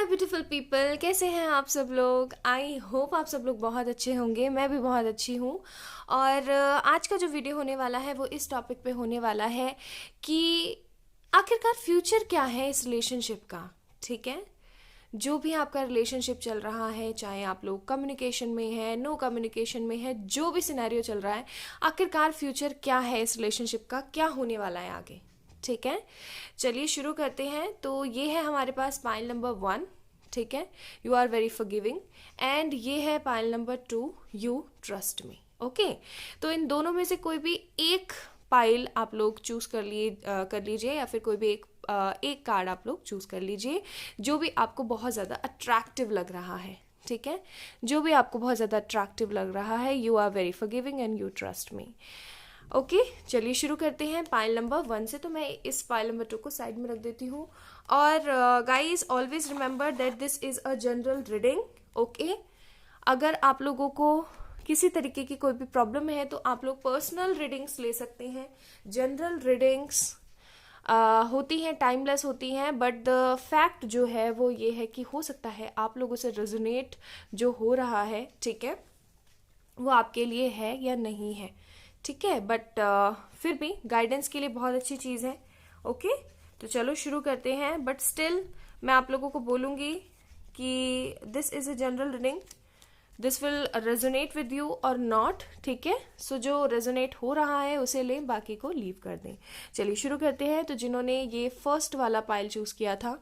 My beautiful people, कैसे हैं आप सब लोग। आई होप आप सब लोग बहुत अच्छे होंगे। मैं भी बहुत अच्छी हूँ। और आज का जो वीडियो होने वाला है वो इस टॉपिक पे होने वाला है कि आखिरकार फ्यूचर क्या है इस रिलेशनशिप का। ठीक है, जो भी आपका रिलेशनशिप चल रहा है, चाहे आप लोग कम्युनिकेशन में है, नो कम्युनिकेशन में है, जो भी सिनेरियो चल रहा है, आखिरकार फ्यूचर क्या है इस रिलेशनशिप का, क्या होने वाला है आगे। ठीक है, चलिए शुरू करते हैं। तो ये है हमारे पास पाइल नंबर 1। ठीक है, you are very forgiving. And ये है pile number 2, you trust me. Okay, तो इन दोनों में से कोई भी एक पाइल आप लोग चूज कर लीजिए, या फिर कोई भी एक कार्ड आप लोग चूज कर लीजिए जो भी आपको बहुत ज़्यादा अट्रैक्टिव लग रहा है। ठीक है, जो भी आपको बहुत ज़्यादा अट्रैक्टिव लग रहा है। You are very forgiving and you trust me. Okay, चलिए शुरू करते हैं पाइल नंबर 1 से। तो मैं इस पाइल नंबर 2 को साइड में रख देती हूँ। और guys always remember that this is a general reading. Okay, अगर आप लोगों को किसी तरीके की कोई भी प्रॉब्लम है तो आप लोग पर्सनल रीडिंग्स ले सकते हैं। जनरल रीडिंग्स होती हैं, टाइमलेस होती हैं, बट द फैक्ट जो है वो ये है कि हो सकता है आप लोगों से रेजोनेट जो हो रहा है, ठीक है, वो आपके लिए है या नहीं है। ठीक है, बट फिर भी गाइडेंस के लिए बहुत अच्छी चीज़ है। ओके, तो चलो शुरू करते हैं। बट स्टिल मैं आप लोगों को बोलूँगी कि this is a general reading, this will resonate with you और नॉट। ठीक है, सो जो रेजोनेट हो रहा है उसे लें, बाकी को लीव कर दें। चलिए शुरू करते हैं। तो जिन्होंने ये फर्स्ट वाला पाइल चूज़ किया था,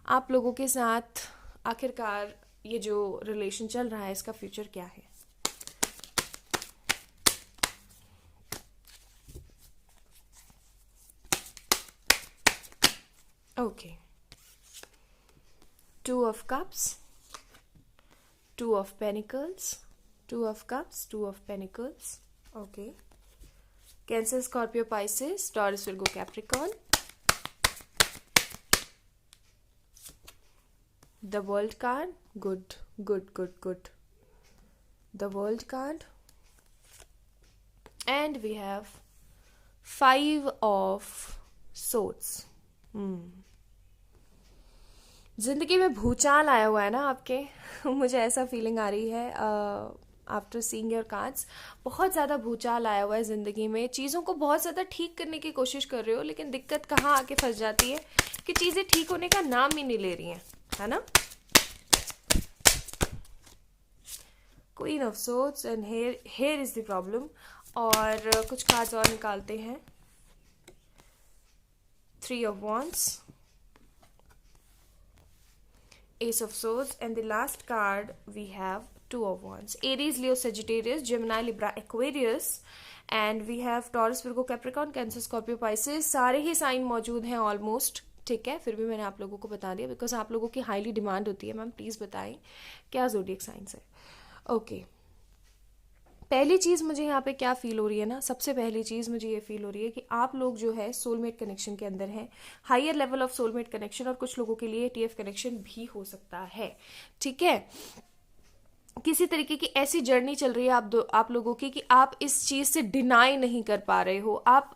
आप लोगों के साथ आखिरकार ये जो रिलेशन चल रहा है इसका फ्यूचर क्या है। Okay. 2 of Cups, 2 of Pentacles, 2 of Cups, 2 of Pentacles. Okay. Cancer, Scorpio, Pisces, Taurus, Virgo, Capricorn. The World card. Good, good, good, good. The World card. And we have 5 of Swords. जिंदगी में भूचाल आया हुआ है ना आपके मुझे ऐसा फीलिंग आ रही है आफ्टर सीइंग योर कार्ड्स। बहुत ज़्यादा भूचाल आया हुआ है ज़िंदगी में। चीज़ों को बहुत ज़्यादा ठीक करने की कोशिश कर रहे हो, लेकिन दिक्कत कहाँ आके फंस जाती है कि चीज़ें ठीक होने का नाम ही नहीं ले रही हैं, है ना। Queen of swords and here is the problem. और कुछ कार्ड्स और निकालते हैं। 3 of Wands, Ace of Swords, and the last card we have 2 of Wands. Aries, Leo, Sagittarius, Gemini, Libra, Aquarius, and we have Taurus, Virgo, Capricorn, Cancer, Scorpio, Pisces. सारे ही sign मौजूद हैं almost. ठीक है, फिर भी मैंने आप लोगों को बता दिया बिकॉज आप लोगों की हाईली डिमांड होती है, मैम प्लीज़ बताएं क्या ज़ोडिएक साइंस है। ओके, पहली चीज़ मुझे यहाँ पे क्या फील हो रही है ना, सबसे पहली चीज़ मुझे ये फील हो रही है कि आप लोग जो है सोलमेट कनेक्शन के अंदर हैं, higher level of soulmate connection, और कुछ लोगों के लिए टीएफ कनेक्शन भी हो सकता है। ठीक है, किसी तरीके की ऐसी जर्नी चल रही है आप लोगों की कि आप इस चीज़ से डिनाई नहीं कर पा रहे हो। आप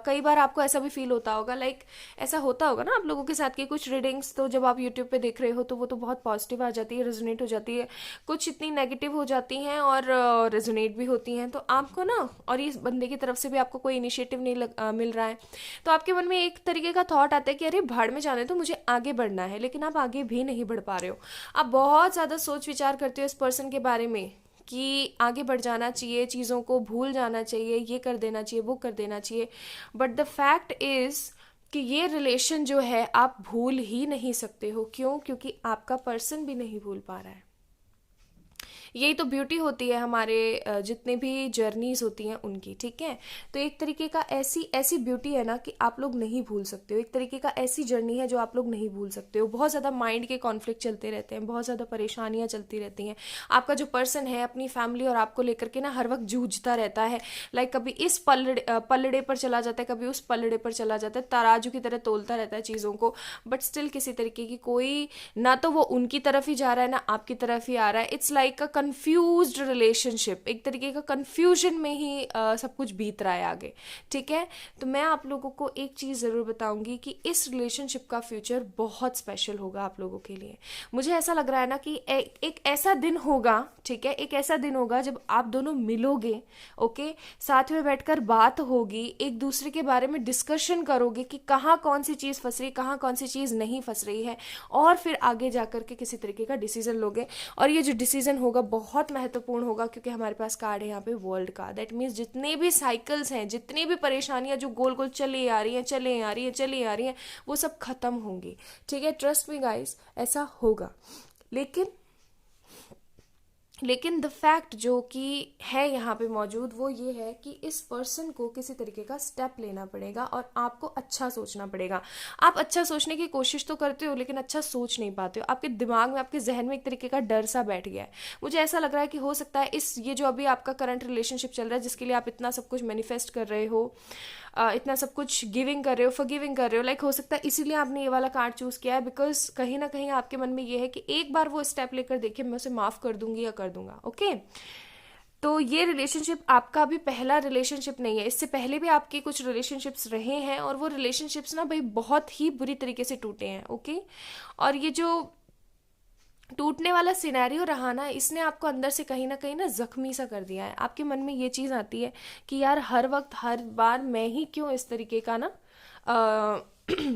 कई बार आपको ऐसा भी फील होता होगा, लाइक ऐसा होता होगा ना आप लोगों के साथ कि कुछ रीडिंग्स तो जब आप यूट्यूब पे देख रहे हो तो वो तो बहुत पॉजिटिव आ जाती है, रेजोनेट हो जाती है, कुछ इतनी नेगेटिव हो जाती हैं और रेजोनेट भी होती हैं। तो आपको ना, और इस बंदे की तरफ से भी आपको कोई इनिशिएटिव नहीं मिल रहा है, तो आपके मन में एक तरीके का थॉट आता है कि अरे भाड़ में जाने तो मुझे आगे बढ़ना है, लेकिन आप आगे भी नहीं बढ़ पा रहे हो। आप बहुत ज़्यादा सोच विचार करते हो इस पर्सन के बारे में कि आगे बढ़ जाना चाहिए, चीज़ों को भूल जाना चाहिए, ये कर देना चाहिए, वो कर देना चाहिए, बट द फैक्ट इज़ कि ये रिलेशन जो है आप भूल ही नहीं सकते हो। क्यों? क्योंकि आपका पर्सन भी नहीं भूल पा रहा है। यही तो ब्यूटी होती है हमारे जितने भी जर्नीज होती हैं उनकी। ठीक है, तो एक तरीके का ऐसी ब्यूटी है ना कि आप लोग नहीं भूल सकते हो। एक तरीके का ऐसी जर्नी है जो आप लोग नहीं भूल सकते हो। बहुत ज़्यादा माइंड के कॉन्फ्लिक्ट चलते रहते हैं, बहुत ज़्यादा परेशानियां चलती रहती हैं। आपका जो पर्सन है अपनी फैमिली और आपको लेकर के ना हर वक्त जूझता रहता है, लाइक कभी इस पलड़े पर चला जाता है, कभी उस पलड़े पर चला जाता है, तराजू की तरह तोलता रहता है चीज़ों को, बट स्टिल किसी तरीके की कोई ना तो वो उनकी तरफ ही जा रहा है ना आपकी तरफ ही आ रहा है। It's like a confused relationship, एक तरीके का कंफ्यूजन में ही सब कुछ बीत रहा है आगे, ठीक है। तो मैं आप लोगों को एक चीज़ ज़रूर बताऊंगी कि इस रिलेशनशिप का फ्यूचर बहुत स्पेशल होगा आप लोगों के लिए। मुझे ऐसा लग रहा है ना कि एक ऐसा दिन होगा, ठीक है, एक ऐसा दिन होगा जब आप दोनों मिलोगे, ओके, साथ में बैठकर बात होगी, एक दूसरे के बारे में डिस्कशन करोगे कि कहाँ कौन सी चीज़ फंस रही है, कहाँ कौन सी चीज़ नहीं फंस रही है, और फिर आगे जाकर के किसी तरीके का डिसीजन लोगे। और ये जो डिसीजन होगा बहुत महत्वपूर्ण होगा, क्योंकि हमारे पास कार्ड है यहाँ पे वर्ल्ड का। दैट मीन्स जितने भी साइकिल्स हैं, जितनी भी परेशानियां जो गोल गोल चली आ रही हैं, चली आ रही हैं, चली आ रही हैं, वो सब खत्म होंगी, ठीक है। ट्रस्ट मी गाइस, ऐसा होगा। लेकिन द फैक्ट जो कि है यहाँ पे मौजूद वो ये है कि इस पर्सन को किसी तरीके का स्टेप लेना पड़ेगा और आपको अच्छा सोचना पड़ेगा। आप अच्छा सोचने की कोशिश तो करते हो लेकिन अच्छा सोच नहीं पाते हो। आपके दिमाग में, आपके जहन में एक तरीके का डर सा बैठ गया है। मुझे ऐसा लग रहा है कि हो सकता है ये जो अभी आपका करंट रिलेशनशिप चल रहा है, जिसके लिए आप इतना सब कुछ मैनिफेस्ट कर रहे हो, इतना सब कुछ गिविंग कर रहे हो, फॉरगिविंग कर रहे हो, लाइक हो सकता है इसीलिए आपने ये वाला कार्ड चूज किया है, बिकॉज कहीं ना कहीं आपके मन में ये है कि एक बार वो स्टेप लेकर देखिए, मैं उसे माफ कर दूंगी या कर दूंगा, ओके। तो ये रिलेशनशिप आपका भी पहला रिलेशनशिप नहीं है, इससे पहले भी आपके कुछ रिलेशनशिप्स रहे हैं, और वो रिलेशनशिप्स ना भाई बहुत ही बुरी तरीके से टूटे हैं, ओके। और ये जो टूटने वाला सिनेरियो रहा ना, इसने आपको अंदर से कहीं ना जख्मी सा कर दिया है। आपके मन में ये चीज़ आती है कि यार हर वक्त हर बार मैं ही क्यों इस तरीके का ना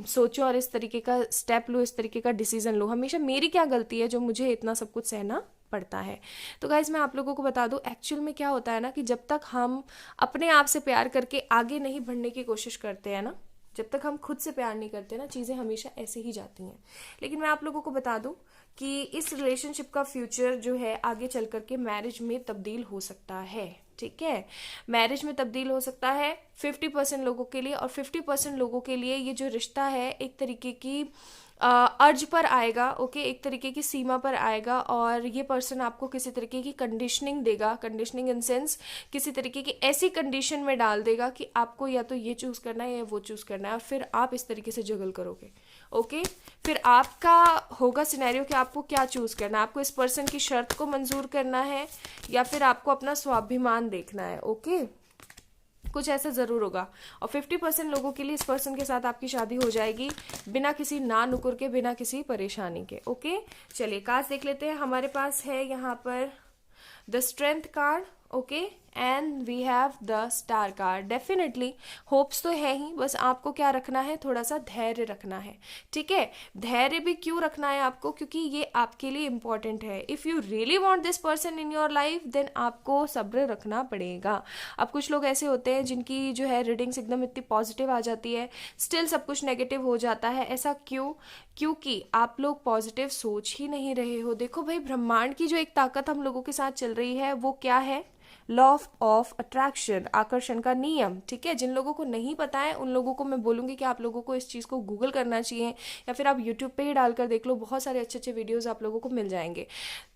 सोचो और इस तरीके का स्टेप लूँ, इस तरीके का डिसीजन लूँ, हमेशा मेरी क्या गलती है जो मुझे इतना सब कुछ सहना पड़ता है। तो गाइज मैं आप लोगों को बता दूं, एक्चुअल में क्या होता है ना कि जब तक हम अपने आप से प्यार करके आगे नहीं बढ़ने की कोशिश करते हैं ना, जब तक हम खुद से प्यार नहीं करते ना, चीज़ें हमेशा ऐसे ही जाती हैं। लेकिन मैं आप लोगों को बता दूं कि इस रिलेशनशिप का फ्यूचर जो है आगे चल करके मैरिज में तब्दील हो सकता है, ठीक है। मैरिज में तब्दील हो सकता है 50% लोगों के लिए, और 50% लोगों के लिए ये जो रिश्ता है एक तरीके की अर्ज पर आएगा, ओके, एक तरीके की सीमा पर आएगा, और ये पर्सन आपको किसी तरीके की कंडीशनिंग देगा। कंडीशनिंग इन सेंस किसी तरीके की ऐसी कंडीशन में डाल देगा कि आपको या तो ये चूज़ करना है या वो चूज़ करना है, और फिर आप इस तरीके से जगल करोगे, ओके। फिर आपका होगा सिनेरियो कि आपको क्या चूज़ करना है, आपको इस पर्सन की शर्त को मंजूर करना है या फिर आपको अपना स्वाभिमान देखना है, ओके। कुछ ऐसा ज़रूर होगा। और 50% लोगों के लिए इस पर्सन के साथ आपकी शादी हो जाएगी बिना किसी ना नुकुर के, बिना किसी परेशानी के, ओके। चलिए कार्ड्स देख लेते हैं। हमारे पास है यहाँ पर the strength card, okay, and we have the star card. Definitely hopes तो है ही, बस आपको क्या रखना है, थोड़ा सा धैर्य रखना है, ठीक है। धैर्य भी क्यों रखना है आपको, क्योंकि ये आपके लिए इंपॉर्टेंट है। If you really want this person in your life, then आपको सब्र रखना पड़ेगा। अब कुछ लोग ऐसे होते हैं जिनकी जो है रीडिंग्स एकदम इतनी पॉजिटिव आ जाती है, स्टिल सब कुछ नेगेटिव हो जाता है। ऐसा क्यों? क्योंकि आप लोग पॉजिटिव सोच ही नहीं रहे हो। देखो भाई, ब्रह्मांड की जो एक ताकत हम लोगों के साथ चल रही है वो क्या है? लॉ ऑफ अट्रैक्शन, आकर्षण का नियम, ठीक है। जिन लोगों को नहीं पता है उन लोगों को मैं बोलूँगी कि आप लोगों को इस चीज़ को गूगल करना चाहिए, या फिर आप यूट्यूब पे ही डालकर देख लो, बहुत सारे अच्छे अच्छे वीडियोस आप लोगों को मिल जाएंगे।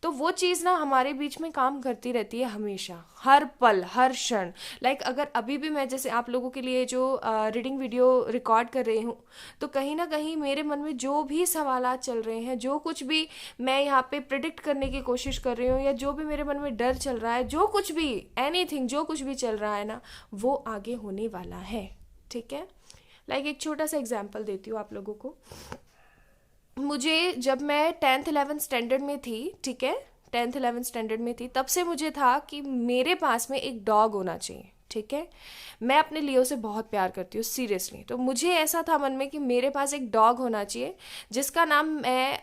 तो वो चीज़ ना हमारे बीच में काम करती रहती है हमेशा, हर पल, हर क्षण। लाइक अगर अभी भी मैं जैसे आप लोगों के लिए जो रीडिंग वीडियो रिकॉर्ड कर रही हूँ, तो कहीं ना कहीं मेरे मन में जो भी सवालात चल रहे हैं, जो कुछ भी मैं यहाँ पे प्रिडिक्ट करने की कोशिश कर रही हूँ, या जो भी मेरे मन में डर चल रहा है, जो कुछ भी एनीथिंग जो कुछ भी चल रहा है ना, वो आगे होने वाला है, ठीक है। लाइक एक छोटा सा एग्जांपल देती हूँ आप लोगों को। मुझे जब मैं 10th 11th स्टैंडर्ड में थी, ठीक है, 10th 11th स्टैंडर्ड में थी, तब से मुझे था कि मेरे पास में एक डॉग होना चाहिए, ठीक है। मैं अपने लियो से बहुत प्यार करती हूँ, सीरियसली। तो मुझे ऐसा था मन में कि मेरे पास एक डॉग होना चाहिए, जिसका नाम मैं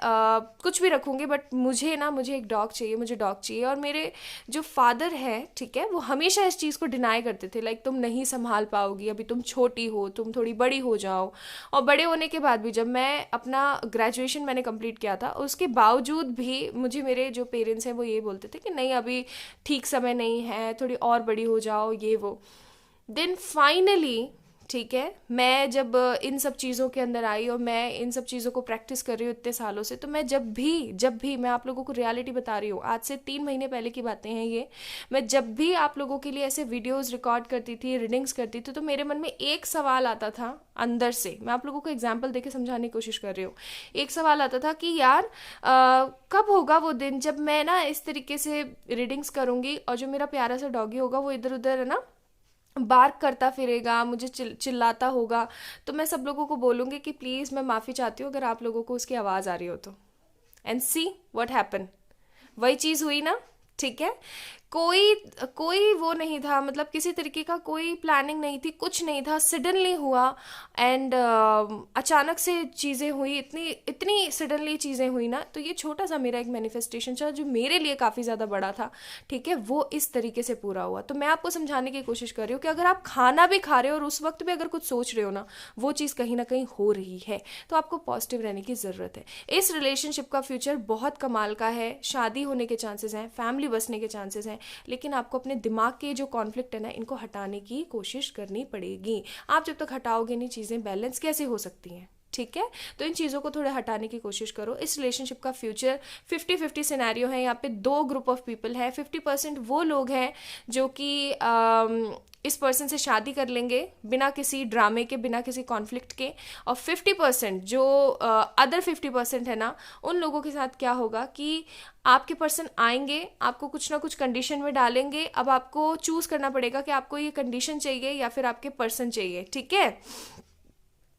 कुछ भी रखूँगी, बट मुझे एक डॉग चाहिए, मुझे डॉग चाहिए। और मेरे जो फादर हैं, ठीक है, वो हमेशा इस चीज़ को डिनाई करते थे, लाइक तुम नहीं संभाल पाओगी, अभी तुम छोटी हो, तुम थोड़ी बड़ी हो जाओ। और बड़े होने के बाद भी जब मैं अपना ग्रेजुएशन मैंने कंप्लीट किया था, उसके बावजूद भी मुझे मेरे जो पेरेंट्स हैं वो ये बोलते थे कि नहीं, अभी ठीक समय नहीं है, थोड़ी और बड़ी हो जाओ, ये वो। देन फाइनली ठीक है। मैं जब इन सब चीज़ों के अंदर आई और मैं इन सब चीज़ों को प्रैक्टिस कर रही हूँ इतने सालों से, तो मैं जब भी मैं आप लोगों को रियलिटी बता रही हूँ, आज से 3 महीने पहले की बातें हैं ये। मैं जब भी आप लोगों के लिए ऐसे वीडियोस रिकॉर्ड करती थी, रीडिंग्स करती थी, तो मेरे मन में एक सवाल आता था अंदर से। मैं आप लोगों को एग्जाम्पल देके समझाने की कोशिश कर रही हूँ। एक सवाल आता था कि यार कब होगा वो दिन जब मैं ना इस तरीके से रीडिंग्स करूँगी और जो मेरा प्यारा सा डॉगी होगा वो इधर उधर है ना बार्क करता फिरेगा, मुझे चिल्लाता होगा, तो मैं सब लोगों को बोलूँगी कि प्लीज़ मैं माफ़ी चाहती हूँ अगर आप लोगों को उसकी आवाज़ आ रही हो तो। एंड सी व्हाट हैपन, वही चीज़ हुई ना। ठीक है। कोई कोई वो नहीं था, मतलब किसी तरीके का कोई प्लानिंग नहीं थी, कुछ नहीं था, सडनली हुआ। एंड अचानक से चीज़ें हुई, इतनी इतनी सडनली चीज़ें हुई ना। तो ये छोटा सा मेरा एक मैनिफेस्टेशन था जो मेरे लिए काफ़ी ज़्यादा बड़ा था। ठीक है, वो इस तरीके से पूरा हुआ। तो मैं आपको समझाने की कोशिश कर रही हूँ कि अगर आप खाना भी खा रहे हो और उस वक्त भी अगर कुछ सोच रहे हो ना, वो चीज़ कहीं ना कहीं हो रही है, तो आपको पॉजिटिव रहने की ज़रूरत है। इस रिलेशनशिप का फ्यूचर बहुत कमाल का है, शादी होने के चांसेस हैं, फैमिली बसने के चांसेस हैं, लेकिन आपको अपने दिमाग के जो कॉन्फ्लिक्ट है ना, इनको हटाने की कोशिश करनी पड़ेगी। आप जब तक हटाओगे नहीं, चीज़ें बैलेंस कैसे हो सकती हैं। ठीक है, तो इन चीज़ों को थोड़ा हटाने की कोशिश करो। इस रिलेशनशिप का फ्यूचर 50-50 सिनेरियो है। यहाँ पे 2 ग्रुप ऑफ पीपल है। 50% वो लोग हैं जो कि इस पर्सन से शादी कर लेंगे बिना किसी ड्रामे के, बिना किसी कॉन्फ्लिक्ट के। और 50% जो अदर 50% है ना, उन लोगों के साथ क्या होगा कि आपके पर्सन आएंगे, आपको कुछ ना कुछ कंडीशन में डालेंगे। अब आपको चूज़ करना पड़ेगा कि आपको ये कंडीशन चाहिए या फिर आपके पर्सन चाहिए। ठीक है,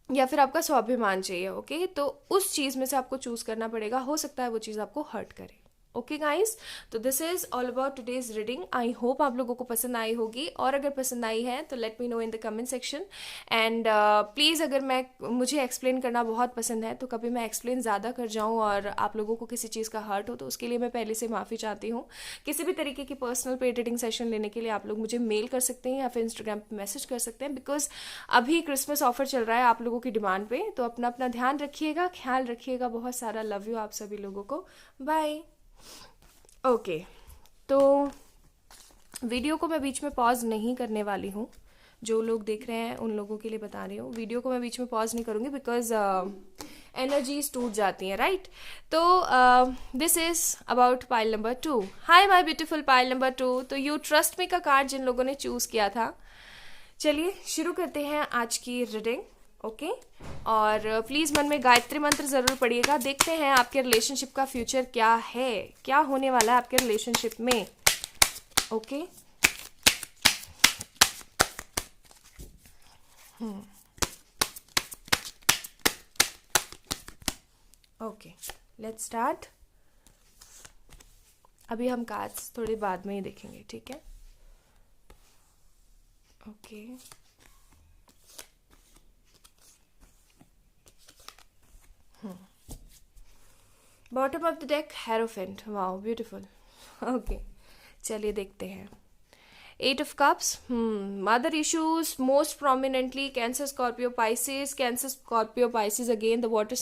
या फिर आपका स्वाभिमान चाहिए। ओके, तो उस चीज़ में से आपको चूज़ करना पड़ेगा। हो सकता है वो चीज़ आपको हर्ट करे। ओके गाइस, तो this is all about today's reading. I hope आप लोगों को पसंद आई होगी, और अगर पसंद आई है तो let me know in the comment section. And please, अगर मुझे एक्सप्लेन करना बहुत पसंद है, तो कभी मैं एक्सप्लेन ज़्यादा कर जाऊँ और आप लोगों को किसी चीज़ का हर्ट हो, तो उसके लिए मैं पहले से माफ़ी चाहती हूँ। किसी भी तरीके की पर्सनल पेड रीडिंग सेशन लेने के लिए आप लोग मुझे मेल कर सकते हैं या फिर इंस्टाग्राम पर मैसेज कर सकते हैं, बिकॉज अभी क्रिसमस ऑफर चल रहा है आप लोगों की डिमांड पे। तो अपना अपना ध्यान रखिएगा, ख्याल रखिएगा। बहुत सारा लव यू आप सभी लोगों को। बाय। ओके, तो वीडियो को मैं बीच में पॉज नहीं करने वाली हूँ। जो लोग देख रहे हैं उन लोगों के लिए बता रही हूँ, वीडियो को मैं बीच में पॉज नहीं करूँगी, बिकॉज एनर्जीज टूट जाती हैं, राइट। तो this is about pile number 2। Hi my beautiful pile number 2। तो यू ट्रस्ट मी का कार्ड जिन लोगों ने चूज़ किया था, चलिए शुरू करते हैं आज की रीडिंग। ओके, और प्लीज़ मन में गायत्री मंत्र ज़रूर पढ़िएगा। देखते हैं आपके रिलेशनशिप का फ्यूचर क्या है, क्या होने वाला है आपके रिलेशनशिप में। Okay, okay, let's start. अभी हम कार्ड्स थोड़ी बाद में ही देखेंगे, ठीक है। Okay, bottom of the deck hierophant. Wow beautiful. Okay, चलिए देखते हैं। 8 of Cups, mother issues most prominently Cancer, Scorpio, Pisces, Cancer, Scorpio, Pisces again, the water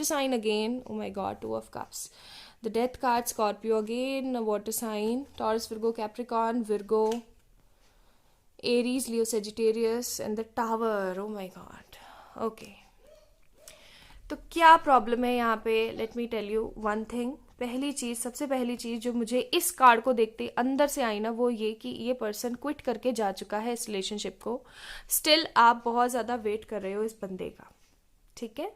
sign again. Oh my God, 2 of Cups. The Death card, Scorpio again, a water sign, Taurus, Virgo, Capricorn, Virgo, Aries, Leo, Sagittarius, and the Tower. Oh my God. Okay. तो क्या problem है यहाँ पे? Let me tell you one thing. सबसे पहली चीज़ जो मुझे इस कार्ड को देखते अंदर से आई ना, वो ये कि ये पर्सन क्विट करके जा चुका है इस रिलेशनशिप को। स्टिल आप बहुत ज़्यादा वेट कर रहे हो इस बंदे का, ठीक है।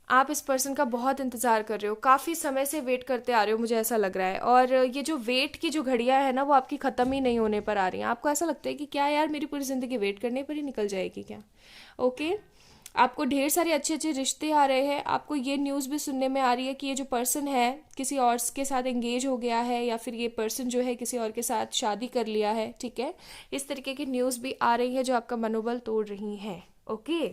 आप इस पर्सन का बहुत इंतज़ार कर रहे हो, काफ़ी समय से वेट करते आ रहे हो, मुझे ऐसा लग रहा है। और ये जो वेट की जो घड़ियाँ है ना, वो आपकी ख़त्म ही नहीं होने पर आ रही हैं। आपको ऐसा लगता है कि क्या यार, मेरी पूरी ज़िंदगी वेट करने पर ही निकल जाएगी क्या। ओके, आपको ढेर सारे अच्छे अच्छे रिश्ते आ रहे हैं। आपको ये न्यूज़ भी सुनने में आ रही है कि ये जो पर्सन है किसी और के साथ एंगेज हो गया है, या फिर ये पर्सन जो है किसी और के साथ शादी कर लिया है, ठीक है। इस तरीके की न्यूज़ भी आ रही है जो आपका मनोबल तोड़ रही हैं। ओके,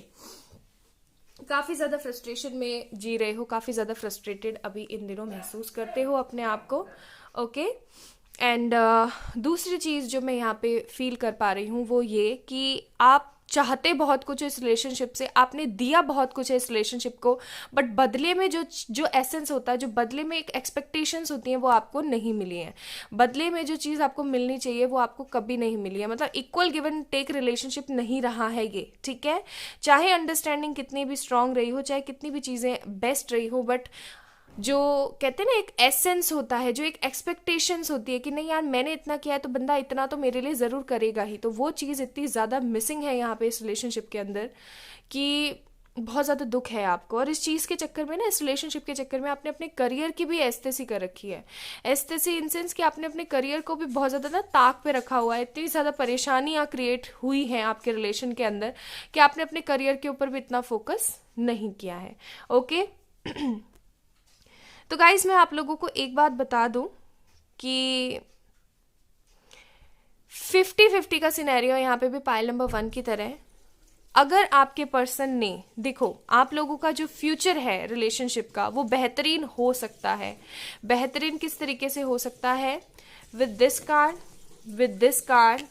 काफ़ी ज़्यादा फ्रस्ट्रेशन में जी रहे हो, काफ़ी ज़्यादा फ्रस्ट्रेटेड अभी इन दिनों महसूस करते हो अपने आप को। ओके, एंड दूसरी चीज़ जो मैं यहाँ पे फील कर पा रही हूँ वो ये कि आप चाहते बहुत कुछ इस रिलेशनशिप से, आपने दिया बहुत कुछ है इस रिलेशनशिप को, बट बदले में जो जो एसेंस होता है, जो बदले में एक एक्सपेक्टेशंस होती हैं, वो आपको नहीं मिली हैं। बदले में जो चीज़ आपको मिलनी चाहिए वो आपको कभी नहीं मिली है। मतलब equal give and take relationship नहीं रहा है ये, ठीक है। चाहे अंडरस्टैंडिंग कितनी भी स्ट्रांग रही हो, चाहे कितनी भी चीज़ें बेस्ट रही हो, बट जो कहते हैं ना एक एसेंस होता है, जो एक एक्सपेक्टेशंस होती है कि नहीं यार मैंने इतना किया है तो बंदा इतना तो मेरे लिए ज़रूर करेगा ही, तो वो चीज़ इतनी ज़्यादा मिसिंग है यहाँ पे इस रिलेशनशिप के अंदर कि बहुत ज़्यादा दुख है आपको। और इस चीज़ के चक्कर में ना, इस रिलेशनशिप के चक्कर में आपने अपने करियर की भी एस्तेसी कर रखी है। एस्तेसी इन सेंस कि आपने अपने करियर को भी बहुत ज़्यादा ना ताक पे रखा हुआ है। इतनी ज़्यादा परेशानियाँ क्रिएट हुई हैं आपके रिलेशन के अंदर कि आपने अपने करियर के ऊपर भी इतना फोकस नहीं किया है। ओके तो गाइज मैं आप लोगों को एक बात बता दूं कि 50-50 का सिनेरियो यहाँ पे भी पाइल नंबर 1 की तरह है। अगर आपके पर्सन ने, देखो आप लोगों का जो फ्यूचर है रिलेशनशिप का वो बेहतरीन हो सकता है। बेहतरीन किस तरीके से हो सकता है? With this card, with this card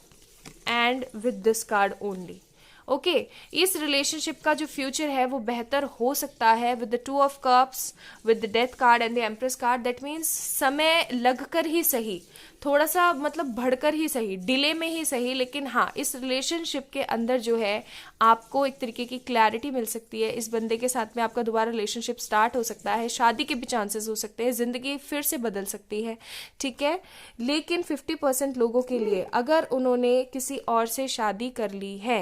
and with this card only. Okay इस रिलेशनशिप का जो फ्यूचर है वो बेहतर हो सकता है with the 2 of cups, with the death card and the empress card. That means समय लगकर ही सही, थोड़ा सा मतलब बढ़कर ही सही, डिले में ही सही, लेकिन हाँ इस रिलेशनशिप के अंदर जो है आपको एक तरीके की क्लैरिटी मिल सकती है। इस बंदे के साथ में आपका दोबारा रिलेशनशिप स्टार्ट हो सकता है, शादी के भी चांसेस हो सकते हैं, जिंदगी फिर से बदल सकती है, ठीक है। लेकिन 50% लोगों के लिए अगर उन्होंने किसी और से शादी कर ली है,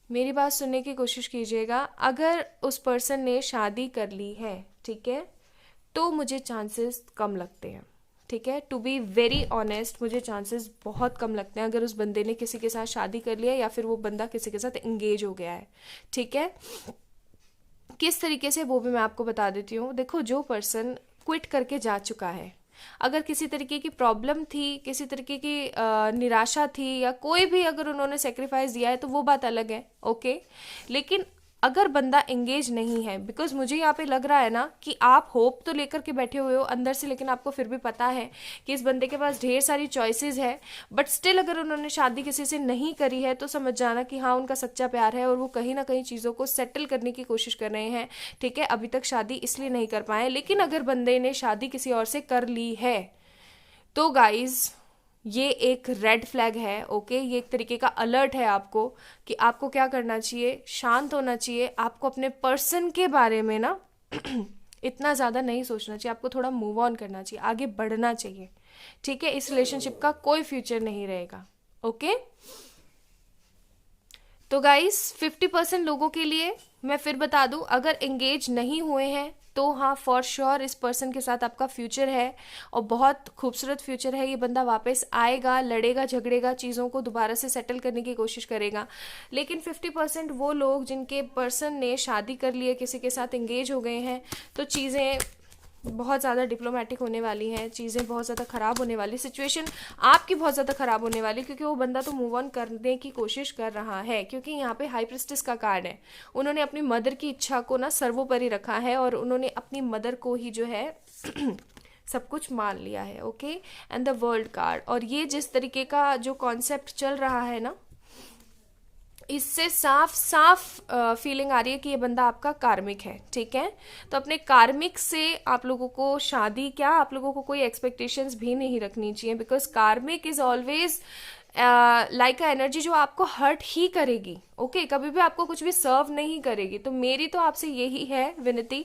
मेरी बात सुनने की कोशिश कीजिएगा, अगर उस पर्सन ने शादी कर ली है, ठीक है, तो मुझे चांसेस कम लगते हैं, ठीक है। टू बी वेरी ऑनेस्ट मुझे चांसेस बहुत कम लगते हैं अगर उस बंदे ने किसी के साथ शादी कर लिया या फिर वो बंदा किसी के साथ एंगेज हो गया है, ठीक है। किस तरीके से वो भी मैं आपको बता देती हूँ। देखो जो पर्सन क्विट करके जा चुका है, अगर किसी तरीके की प्रॉब्लम थी, किसी तरीके की निराशा थी या कोई भी अगर उन्होंने सेक्रीफाइस दिया है तो वो बात अलग है, ओके। लेकिन अगर बंदा एंगेज नहीं है, बिकॉज मुझे यहाँ पे लग रहा है ना कि आप होप तो लेकर के बैठे हुए हो अंदर से, लेकिन आपको फिर भी पता है कि इस बंदे के पास ढेर सारी चॉइसेस है, बट स्टिल अगर उन्होंने शादी किसी से नहीं करी है तो समझ जाना कि हाँ उनका सच्चा प्यार है और वो कहीं ना कहीं चीज़ों को सेटल करने की कोशिश कर रहे हैं, ठीक है। अभी तक शादी इसलिए नहीं कर पाए, लेकिन अगर बंदे ने शादी किसी और से कर ली है तो गाइज ये एक रेड फ्लैग है, ओके। ये एक तरीके का अलर्ट है आपको कि आपको क्या करना चाहिए, शांत होना चाहिए। आपको अपने पर्सन के बारे में ना इतना ज़्यादा नहीं सोचना चाहिए, आपको थोड़ा मूव ऑन करना चाहिए, आगे बढ़ना चाहिए, ठीक है। इस रिलेशनशिप का कोई फ्यूचर नहीं रहेगा, ओके। तो गाइस 50% लोगों के लिए मैं फिर बता दूं, अगर एंगेज नहीं हुए हैं तो हाँ फॉर श्योर इस पर्सन के साथ आपका फ्यूचर है और बहुत खूबसूरत फ्यूचर है। ये बंदा वापस आएगा, लड़ेगा, झगड़ेगा, चीज़ों को दोबारा से सेटल करने की कोशिश करेगा। लेकिन 50% वो लोग जिनके पर्सन ने शादी कर ली है, किसी के साथ एंगेज हो गए हैं, तो चीज़ें बहुत ज़्यादा डिप्लोमेटिक होने वाली हैं, चीज़ें बहुत ज़्यादा ख़राब होने वाली, सिचुएशन आपकी बहुत ज़्यादा ख़राब होने वाली, क्योंकि वो बंदा तो मूव ऑन करने की कोशिश कर रहा है। क्योंकि यहाँ पे हाई प्रिस्टेस का कार्ड है, उन्होंने अपनी मदर की इच्छा को ना सर्वोपरि रखा है और उन्होंने अपनी मदर को ही जो है सब कुछ मान लिया है, okay. And the world card, और ये जिस तरीके का जो कॉन्सेप्ट चल रहा है ना, इससे साफ साफ फीलिंग आ रही है कि ये बंदा आपका कार्मिक है, ठीक है। तो अपने कार्मिक से आप लोगों को शादी क्या, आप लोगों को कोई एक्सपेक्टेशंस भी नहीं रखनी चाहिए, बिकॉज कार्मिक is always like a energy जो आपको हर्ट ही करेगी, ओके। कभी भी आपको कुछ भी सर्व नहीं करेगी। तो मेरी तो आपसे यही है विनती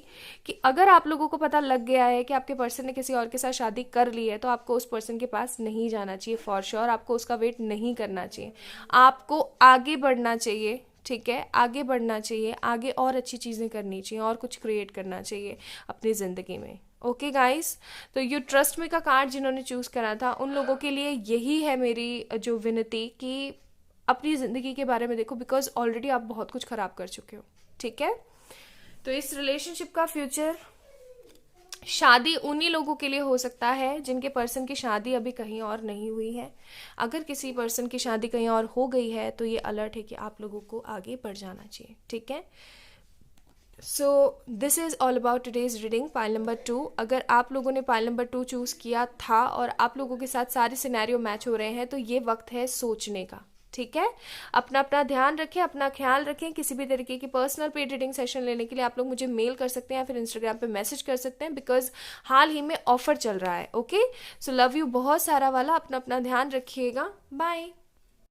कि अगर आप लोगों को पता लग गया है कि आपके पर्सन ने किसी और के साथ शादी कर ली है, तो आपको उस पर्सन के पास नहीं जाना चाहिए फॉर श्योर। आपको उसका वेट नहीं करना चाहिए, आपको आगे बढ़ना चाहिए, ठीक है। आगे बढ़ना चाहिए, आगे और अच्छी चीज़ें करनी चाहिए और कुछ क्रिएट करना चाहिए अपनी ज़िंदगी में, ओके गाइस। तो यू ट्रस्ट मी का कार्ड जिन्होंने चूज़ करा था उन लोगों के लिए यही है मेरी जो विनती कि अपनी ज़िंदगी के बारे में देखो, बिकॉज ऑलरेडी आप बहुत कुछ ख़राब कर चुके हो, ठीक है। तो इस रिलेशनशिप का फ्यूचर, शादी उन्हीं लोगों के लिए हो सकता है जिनके पर्सन की शादी अभी कहीं और नहीं हुई है। अगर किसी पर्सन की शादी कहीं और हो गई है तो ये अलर्ट है कि आप लोगों को आगे बढ़ जाना चाहिए, ठीक है। So this is all about today's reading pile number 2। अगर आप लोगों ने पाइल नंबर 2 चूज़ किया था और आप लोगों के साथ सारे सिनेरियो मैच हो रहे हैं तो ये वक्त है सोचने का, ठीक है, अपना अपना ध्यान रखें, अपना ख्याल रखें। किसी भी तरीके की पर्सनल पेड रीडिंग सेशन लेने के लिए आप लोग मुझे मेल कर सकते हैं या फिर इंस्टाग्राम पे मैसेज कर सकते हैं, बिकॉज हाल ही में ऑफर चल रहा है। ओके, सो लव यू बहुत सारा वाला, अपना अपना ध्यान रखिएगा, बाय।